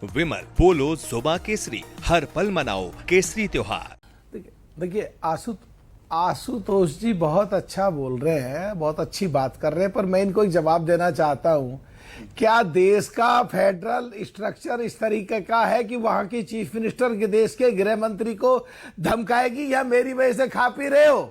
विमल बोलो जुबा केसरी, हर पल मनाओ केसरी त्योहार। देखिए आशुतोष जी बहुत अच्छा बोल रहे हैं, बहुत अच्छी बात कर रहे हैं, पर मैं इनको एक जवाब देना चाहता हूं। क्या देश का फेडरल स्ट्रक्चर इस तरीके का है कि वहां की चीफ मिनिस्टर के देश के गृह मंत्री को धमकाएगी या मेरी वजह से खा पी रहे हो?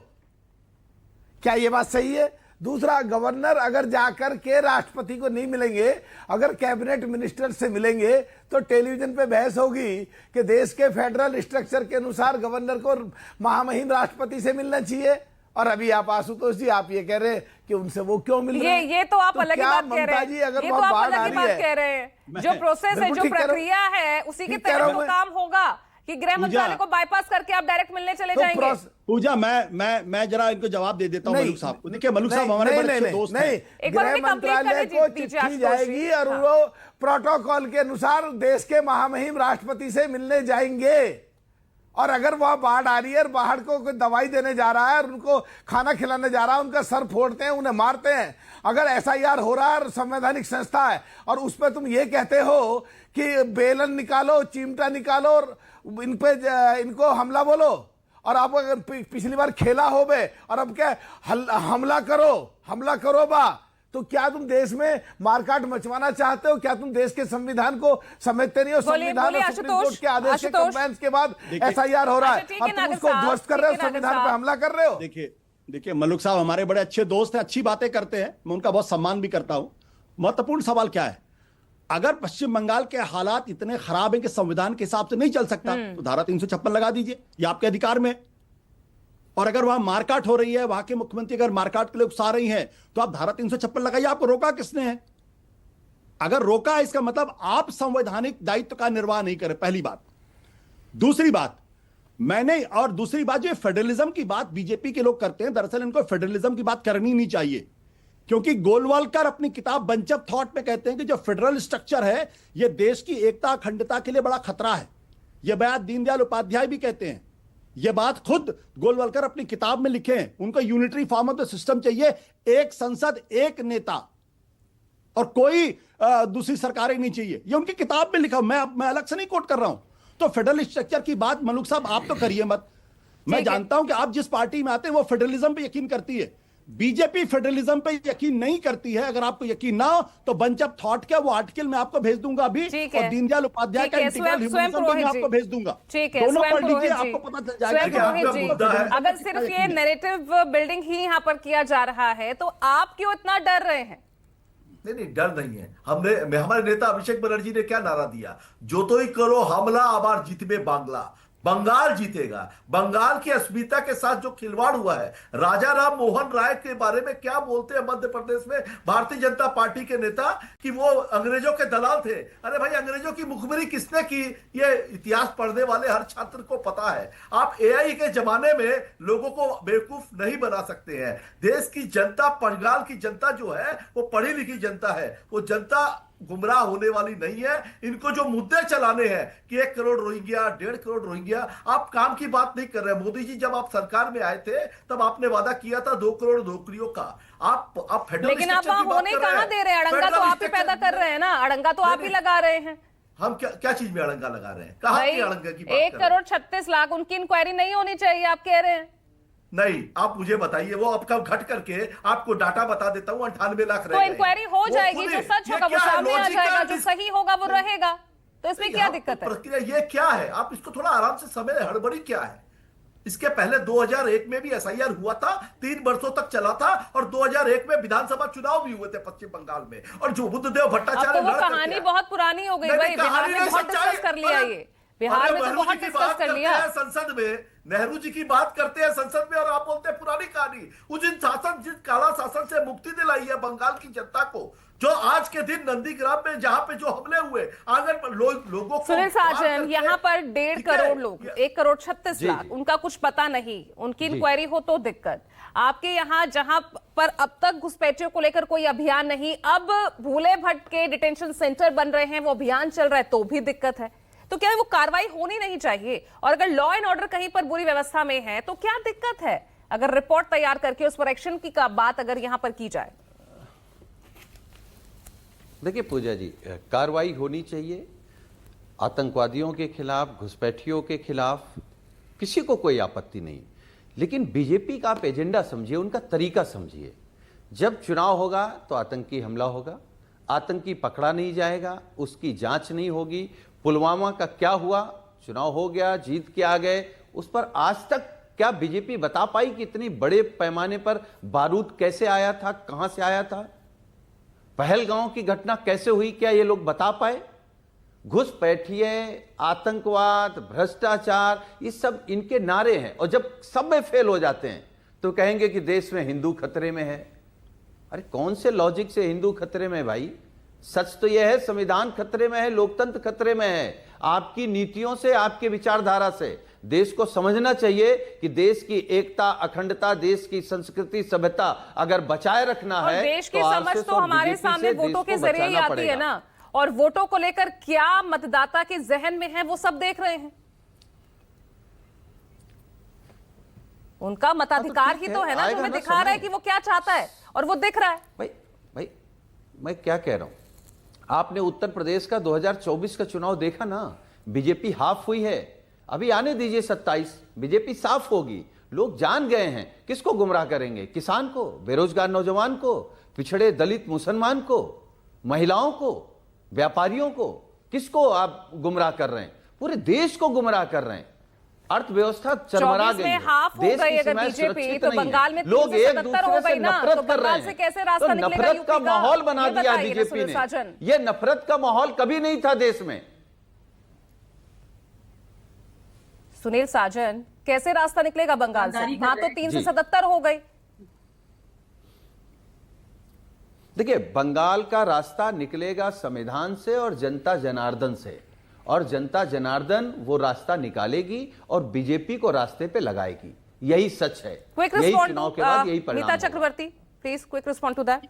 क्या ये बात सही है? दूसरा, गवर्नर अगर जाकर के राष्ट्रपति को नहीं मिलेंगे, अगर कैबिनेट मिनिस्टर से मिलेंगे तो टेलीविजन पे बहस होगी कि देश के फेडरल स्ट्रक्चर के अनुसार गवर्नर को महामहिम राष्ट्रपति से मिलना चाहिए। और अभी आप आशुतोष जी आप ये कह रहे हैं कि उनसे वो क्यों मिल रहे हैं? ये तो आप अलग ही बात कह रहे हैं। अगर ये तो आप अलग ही बात कह रहे हैं। जो प्रोसेस है, जो प्रक्रिया है, उसी के तहत तो काम होगा कि गृह मंत्रालय को बाईपास करके आप डायरेक्ट मिलने चले जाएंगे। पूजा, मैं जरा इनको जवाब दे देता हूं मलूक साहब को। देखिए मलूक साहब हमारे बड़े अच्छे दोस्त हैं। गृह मंत्रालय को चिट्ठी जाएगी और वो प्रोटोकॉल के अनुसार देश के महामहिम राष्ट्रपति से मिलने जाएंगे। और अगर वह बाढ़ आ रही है और बाढ़ को कोई दवाई देने जा रहा है और उनको खाना खिलाने जा रहा है, उनका सर फोड़ते हैं, उन्हें मारते हैं, अगर एसआईआर हो रहा है और संवैधानिक संस्था है और उस पर तुम ये कहते हो कि बेलन निकालो, चिमटा निकालो और इनको हमला बोलो, और आप अगर पिछली बार खेला हो बे और अब क्या हमला करो बा, तो क्या तुम देश में मारकाट मचवाना चाहते हो? क्या तुम देश के संविधान को समझते नहीं हो? संविधान और सुप्रीम कोर्ट के आदेश के कंप्लायंस के बाद एसआईआर हो रहा है और तुम उसको ध्वस्त कर रहे हो, संविधान पे हमला कर रहे हो। देखिए मलूक साहब हमारे बड़े अच्छे दोस्त हैं, अच्छी बातें करते हैं, मैं उनका बहुत सम्मान भी करता हूं। महत्वपूर्ण सवाल क्या है? अगर पश्चिम बंगाल के हालात इतने खराब हैं कि संविधान के हिसाब से नहीं चल सकता तो धारा 356 लगा दीजिए, ये आपके अधिकार में। और अगर वहां मारकाट हो रही है, वहां के मुख्यमंत्री अगर मारकाट के लिए उकसा रही हैं, तो आप धारा 356 लगाइए। आपको रोका किसने है? अगर रोका है इसका मतलब आप संवैधानिक दायित्व का निर्वाह नहीं करें, पहली बात। दूसरी बात दूसरी बात, जो फेडरलिज्म की बात बीजेपी के लोग करते हैं, दरअसल इनको फेडरलिज्म की बात करनी नहीं चाहिए, क्योंकि गोलवालकर अपनी किताब बंच ऑफ थॉट में कहते हैं कि जो फेडरल स्ट्रक्चर है यह देश की एकता अखंडता के लिए बड़ा खतरा है। यह बात दीनदयाल उपाध्याय भी कहते हैं, यह बात खुद गोलवालकर अपनी किताब में लिखे हैं। उनको unitary form of the system चाहिए, एक संसद एक नेता और कोई दूसरी सरकारें नहीं चाहिए, यह उनकी किताब में लिखा। मैं अलग से नहीं कोट कर रहा हूं। तो फेडरल स्ट्रक्चर की बात मलूक साहब आप तो करिए मत। मैं जानता हूं कि आप जिस पार्टी में आते हैं वो फेडरलिज्म पे यकीन करती है, बीजेपी फेडरलिज्म पे यकीन नहीं करती है। अगर आपको यकीन ना हो तो बंच ऑफ थॉट के वो आर्टिकल मैं आपको भेज दूंगा अभी, और दीनदयाल उपाध्याय का इंटीग्रल ह्यूमनिज्म भी मैं आपको भेज दूंगा। दोनों पढ़ लीजिए, आपको पता चल जाएगा। अगर सिर्फ ये नैरेटिव बिल्डिंग ही यहाँ पर किया जा रहा है तो आप क्यों इतना डर रहे हैं? नहीं, डर नहीं है। हमारे नेता अभिषेक बनर्जी ने क्या नारा दिया? जो तो ही करो हमला, आबार जीतबे बांग्ला। बंगाल जीतेगा। बंगाल की अस्मिता के साथ जो खिलवाड़ हुआ है, राजा राम मोहन राय के बारे में क्या बोलते हैं मध्य प्रदेश में भारतीय जनता पार्टी के नेता कि वो अंग्रेजों के दलाल थे। अरे भाई, अंग्रेजों की मुखबिरी किसने की? ये इतिहास पढ़ने वाले हर छात्र को पता है। आप एआई के जमाने में लोगों को बेवकूफ नहीं बना सकते हैं। देश की जनता, बंगाल की जनता जो है वो पढ़ी लिखी जनता है, वो जनता गुमराह होने वाली नहीं है। इनको जो मुद्दे चलाने हैं कि 1 करोड़ रोहिंग्या, 1.5 करोड़ रोहिंग्या, आप काम की बात नहीं कर रहे। मोदी जी जब आप सरकार में आए थे तब आपने वादा किया था 2 करोड़ नौकरियों का। आप फेडरल, लेकिन आप वहां होने कहां दे रहे हैं? अड़ंगा तो आप ही पैदा कर रहे हैं ना, अड़ंगा तो आप ही लगा रहे हैं। हम क्या चीज में अड़ंगा लगा रहे हैं? कहां की अड़ंगा की बात? 1 करोड़ 36 लाख उनकी इंक्वायरी नहीं होनी चाहिए आप कह रहे हैं? नहीं, आप मुझे बताइए, वो आपका घट करके आपको डाटा बता देता हूं, 98 लाख तो इंक्वायरी हो जाएगी, जो सच होगा वो सामने आ जाएगा, जो सही होगा वो रहेगा। तो इसमें क्या दिक्कत है? प्रक्रिया ये क्या है? आप इसको थोड़ा आराम से समझ, हड़बड़ी क्या है? इसके पहले 2001 में भी एसआईआर हुआ था, 3 वर्षों तक चला था, और 2001 में विधानसभा चुनाव भी हुए थे पश्चिम बंगाल में, और जो बुद्धदेव भट्टाचार्य, वो कहानी बहुत पुरानी हो गई भाई, बिहार में बहुत डिस्कस कर लिया, ये बिहार में तो बहुत डिस्कस कर लिया। संसद में नेहरू जी की बात करते हैं संसद में, और आप बोलते हैं पुरानी कहानी। जिस काला शासन से मुक्ति दिलाई है बंगाल की जनता को, जो आज के दिन नंदीग्राम में जहां पे जो हमले हुए, आंगन पर लोगों को, सुनील साजन, यहाँ पर 1.5 करोड़ लोग, 1 करोड़ 36 लाख, उनका कुछ पता नहीं, उनकी इंक्वायरी हो तो दिक्कत। आपके यहाँ जहां पर अब तक घुसपैठियों को लेकर कोई अभियान नहीं, अब भूले भट्ट के डिटेंशन सेंटर बन रहे हैं, वो अभियान चल रहा है तो भी दिक्कत है। तो क्या वो कार्रवाई होनी नहीं चाहिए? और अगर लॉ एंड ऑर्डर कहीं पर बुरी व्यवस्था में है तो क्या दिक्कत है अगर रिपोर्ट तैयार करके उस पर एक्शन की बात अगर यहां पर की जाए? देखिए पूजा जी, कार्रवाई होनी चाहिए। आतंकवादियों के खिलाफ, घुसपैठियों के खिलाफ किसी को कोई आपत्ति नहीं, लेकिन बीजेपी का आप एजेंडा समझिए, उनका तरीका समझिए। जब चुनाव होगा तो आतंकी हमला होगा, आतंकी पकड़ा नहीं जाएगा, उसकी जांच नहीं होगी। पुलवामा का क्या हुआ, चुनाव हो गया, जीत के आ गए, उस पर आज तक क्या बीजेपी बता पाई कि इतनी बड़े पैमाने पर बारूद कैसे आया था, कहां से आया था? पहलगांव की घटना कैसे हुई, क्या ये लोग बता पाए? घुसपैठिए, आतंकवाद, भ्रष्टाचार, ये सब इनके नारे हैं, और जब सब में फेल हो जाते हैं तो कहेंगे कि देश में हिंदू खतरे में है। अरे कौन से लॉजिक से हिंदू खतरे में है भाई? सच तो यह है संविधान खतरे में है, लोकतंत्र खतरे में है। आपकी नीतियों से, आपके विचारधारा से देश को समझना चाहिए कि देश की एकता, अखंडता, देश की संस्कृति, सभ्यता अगर बचाए रखना है, देश की समझ तो हमारे सामने वोटों के जरिए ही आती है ना, और वोटों को लेकर क्या मतदाता के जहन में है वो सब देख रहे हैं। उनका मताधिकार ही तो है ना, जो हमें दिखा रहा है कि वो क्या चाहता है, और वो दिख रहा है। भाई मैं क्या कह रहा हूं, आपने उत्तर प्रदेश का 2024 का चुनाव देखा ना, बीजेपी हाफ हुई है। अभी आने दीजिए 27, बीजेपी साफ होगी। लोग जान गए हैं किसको गुमराह करेंगे, किसान को, बेरोजगार नौजवान को, पिछड़े दलित मुसलमान को, महिलाओं को, व्यापारियों को, किसको आप गुमराह कर रहे हैं? पूरे देश को गुमराह कर रहे हैं। अर्थव्यवस्था चरमरा गई है, देश की सीमाएं सुरक्षित नहीं है, लोग एक दूसरे से नफरत कर रहे हैं, तो नफरत का माहौल बना दिया बीजेपी ने। ये नफरत का माहौल कभी नहीं था देश में। सुनील साजन, कैसे रास्ता निकलेगा बंगाल से? वहां तो 377 हो गई। देखिए, बंगाल का रास्ता निकलेगा संविधान से और जनता जनार्दन से, और जनता जनार्दन वो रास्ता निकालेगी और बीजेपी को रास्ते पे लगाएगी। यही सच है। यही चुनाव के बाद यही परिणाम। Neeta Chakraborty, please quick respond to that.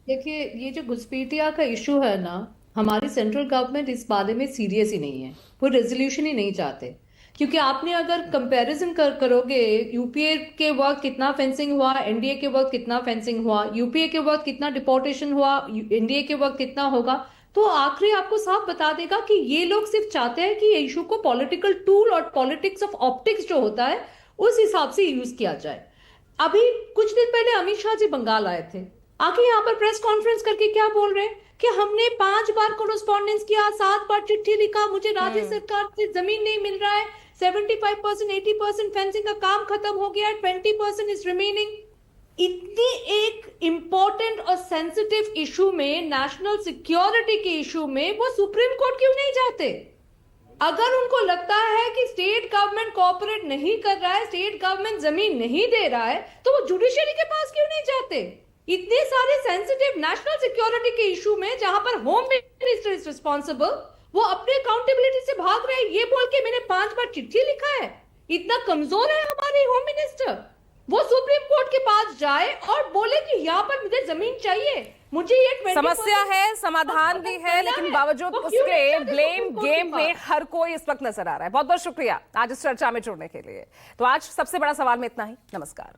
देखिए, ये जो घुसपैठिया का इशू है ना, हमारी सेंट्रल गवर्नमेंट इस बारे में सीरियस ही नहीं है, वो रेजोल्यूशन ही नहीं चाहते। क्योंकि आपने अगर कंपैरिजन करोगे, यूपीए के वक्त कितना फेंसिंग हुआ, एनडीए के वक्त कितना फेंसिंग हुआ, यूपीए के वक्त कितना डिपोर्टेशन हुआ, एनडीए के वक्त कितना होगा, तो आखिरी आपको साफ बता देगा कि ये लोग सिर्फ चाहते हैं कि ये इशू को पॉलिटिकल टूल और पॉलिटिक्स ऑफ ऑप्टिक्स जो होता है उस हिसाब से यूज किया जाए। अभी कुछ दिन पहले अमित शाह जी बंगाल आए थे, आके यहाँ पर प्रेस कॉन्फ्रेंस करके क्या बोल रहे हैं कि हमने 5 बार कोरेस्पॉन्डेंस किया, 7 बार चिट्ठी लिखा, मुझे राज्य सरकार से जमीन नहीं मिल रहा है, 75%, 80% फेंसिंग का काम खत्म हो गया, 20% इज रिमेनिंग। इतनी एक इंपॉर्टेंट और सेंसिटिव इशू में, नेशनल सिक्योरिटी के इशू में वो सुप्रीम कोर्ट क्यों नहीं जाते? अगर उनको लगता है कि स्टेट गवर्नमेंट कोऑपरेट नहीं कर रहा है, स्टेट गवर्नमेंट जमीन नहीं दे रहा है, तो वो जुडिशरी के पास क्यों नहीं जाते? इतने सारे सेंसिटिव नेशनल सिक्योरिटी के इशू में जहां पर होम मिनिस्टर इज रिस्पॉन्सिबल, वो अपने अकाउंटेबिलिटी से भाग रहे हैं ये बोल के मैंने 5 बार चिट्ठी लिखा है। इतना कमजोर है हमारे होम मिनिस्टर? वो सुप्रीम कोर्ट के पास जाए और बोले कि यहाँ पर मुझे जमीन चाहिए, मुझे ये समस्या है, समाधान भी है, लेकिन बावजूद उसके ब्लेम गेम में हर कोई इस वक्त नजर आ रहा है। बहुत बहुत शुक्रिया आज इस चर्चा में जुड़ने के लिए। तो आज सबसे बड़ा सवाल में इतना ही। नमस्कार।